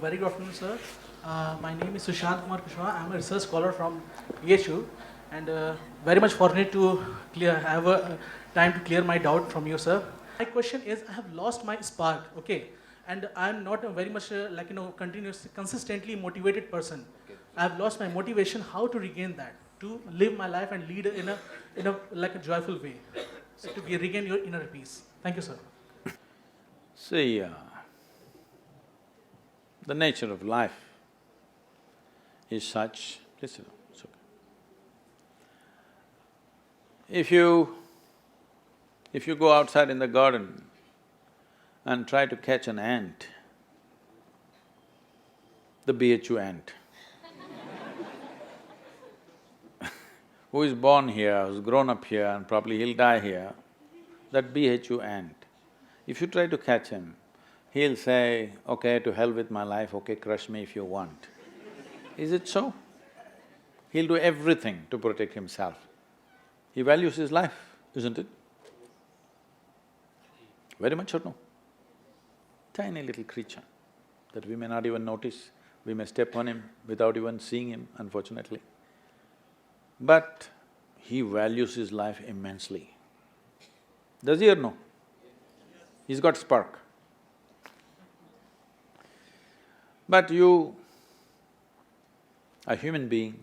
Very good afternoon, sir. My name is Sushant Kumar Kushwaha. I am a research scholar from PHU, and very much fortunate to have a time to clear my doubt from you, sir. My question is, I have lost my spark, okay, and I am not a very much consistently motivated person. I have lost my motivation. How to regain that? To live my life and lead in a like a joyful way, so to regain your inner peace. Thank you, sir. See, the nature of life is such… Please sit down, it's okay. If you go outside in the garden and try to catch an ant, the BHU ant, who is born here, who's grown up here and probably he'll die here, that BHU ant, if you try to catch him, he'll say, okay, to hell with my life, okay, crush me if you want. Is it so? He'll do everything to protect himself. He values his life, isn't it? Very much or no? Tiny little creature that we may not even notice, we may step on him without even seeing him, unfortunately. But he values his life immensely. Does he or no? He's got spark. But you, a human being,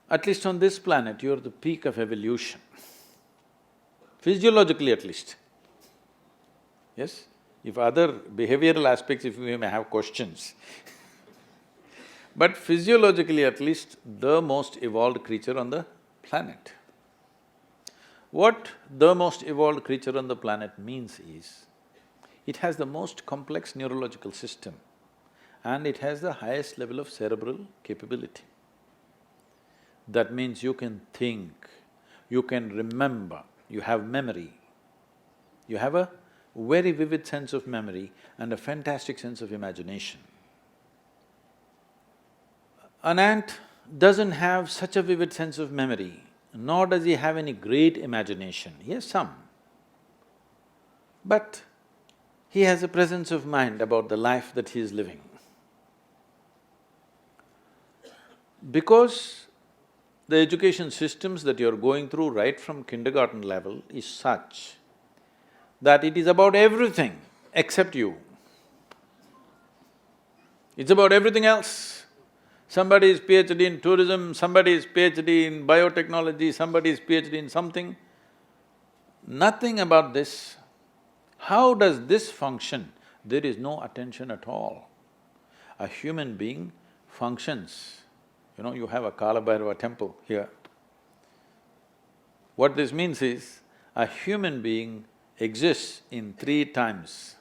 at least on this planet, you're the peak of evolution, physiologically at least. Yes? If other behavioral aspects, if we may have questions but physiologically at least, the most evolved creature on the planet. What the most evolved creature on the planet means is, it has the most complex neurological system and it has the highest level of cerebral capability. That means you can think, you can remember, you have memory. You have a very vivid sense of memory and a fantastic sense of imagination. An ant doesn't have such a vivid sense of memory, nor does he have any great imagination. He has some. But he has a presence of mind about the life that he is living. Because the education systems that you're going through right from kindergarten level is such that it is about everything except you. It's about everything else. Somebody is PhD in tourism, somebody is PhD in biotechnology, somebody is PhD in something. Nothing about this. How does this function? There is no attention at all. A human being functions. You have a Kala Bhairava temple here. What this means is, a human being exists in three times.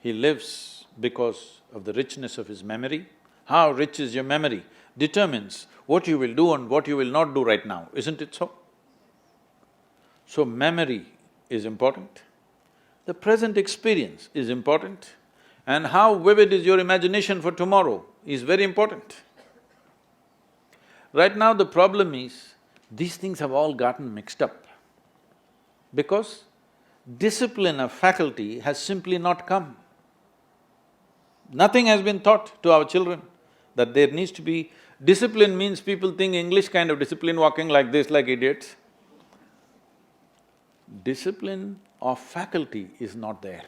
He lives because of the richness of his memory. How rich is your memory determines what you will do and what you will not do right now, isn't it so? So memory is important, the present experience is important, and how vivid is your imagination for tomorrow is very important. Right now the problem is, these things have all gotten mixed up because discipline of faculty has simply not come. Nothing has been taught to our children that there needs to be… Discipline means people think English kind of discipline, walking like this like idiots. Discipline of faculty is not there.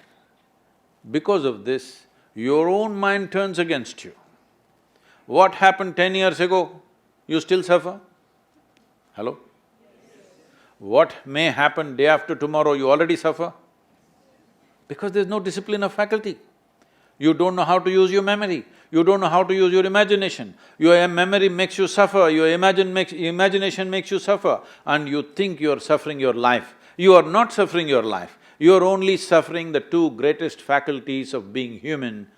Because of this, your own mind turns against you. What happened 10 years ago, you still suffer? Hello? What may happen day after tomorrow, you already suffer? Because there's no discipline of faculty. You don't know how to use your memory, you don't know how to use your imagination. Your memory makes you suffer, your imagination makes you suffer, and you think you're suffering your life. You are not suffering your life, you're only suffering the two greatest faculties of being human,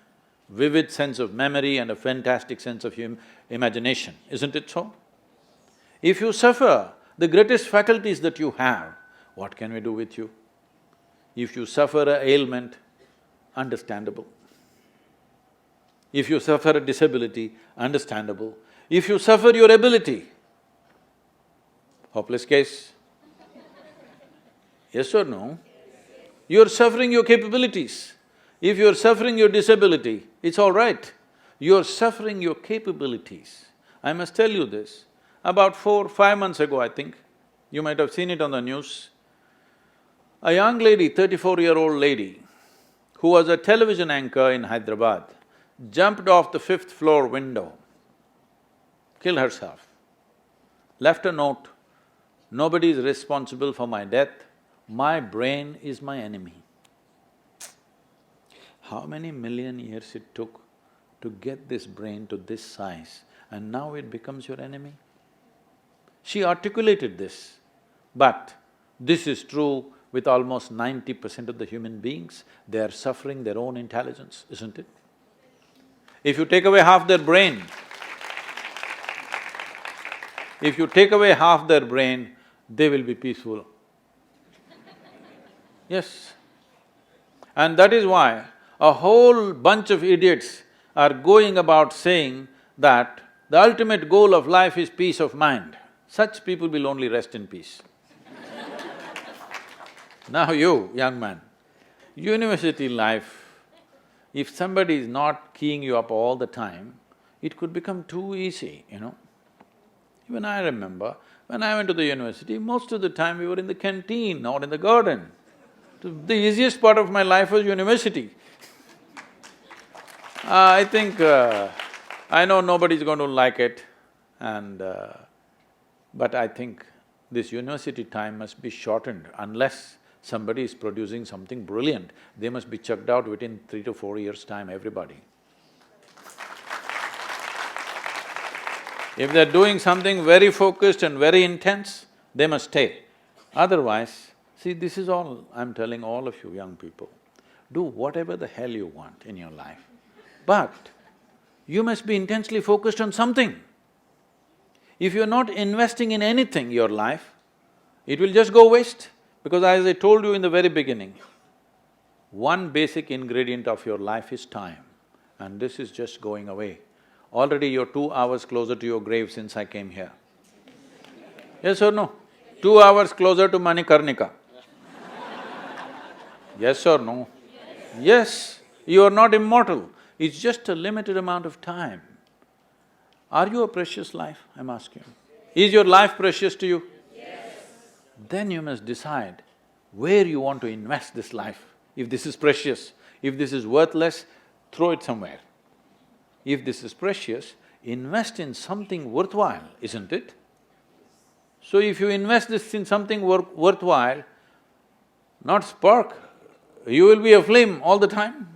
vivid sense of memory and a fantastic sense of imagination, isn't it so? If you suffer the greatest faculties that you have, what can we do with you? If you suffer an ailment, understandable. If you suffer a disability, understandable. If you suffer your ability, hopeless case. Yes or no? You're suffering your capabilities. If you're suffering your disability, it's all right. You're suffering your capabilities. I must tell you this, about 4, 5 months ago, I think, you might have seen it on the news, a young lady, 34-year-old lady, who was a television anchor in Hyderabad, jumped off the 5th-floor window, killed herself, left a note, "Nobody is responsible for my death, my brain is my enemy." How many million years it took to get this brain to this size, and now it becomes your enemy? She articulated this, but this is true with almost 90% of the human beings. They are suffering their own intelligence, isn't it? If you take away half their brain, if you take away half their brain, they will be peaceful. Yes. And that is why a whole bunch of idiots are going about saying that the ultimate goal of life is peace of mind. Such people will only rest in peace. Now you, young man, university life, if somebody is not keying you up all the time, it could become too easy, you know. Even I remember, when I went to the university, most of the time we were in the canteen or in the garden. The easiest part of my life was university. I think, I know nobody's going to like it but I think this university time must be shortened unless somebody is producing something brilliant. They must be chucked out within 3 to 4 years' time, everybody. If they're doing something very focused and very intense, they must stay. Otherwise, see, this is all I'm telling all of you young people. Do whatever the hell you want in your life, but you must be intensely focused on something. If you're not investing in anything, your life, it will just go waste. Because as I told you in the very beginning, one basic ingredient of your life is time, and this is just going away. Already you're 2 hours closer to your grave since I came here. Yes or no? 2 hours closer to Manikarnika. Yes or no? Yes, you are not immortal, it's just a limited amount of time. Are you a precious life, I'm asking you? Is your life precious to you? Then you must decide where you want to invest this life. If this is precious, if this is worthless, throw it somewhere. If this is precious, invest in something worthwhile, isn't it? So if you invest this in something worthwhile, not spark, you will be a flame all the time.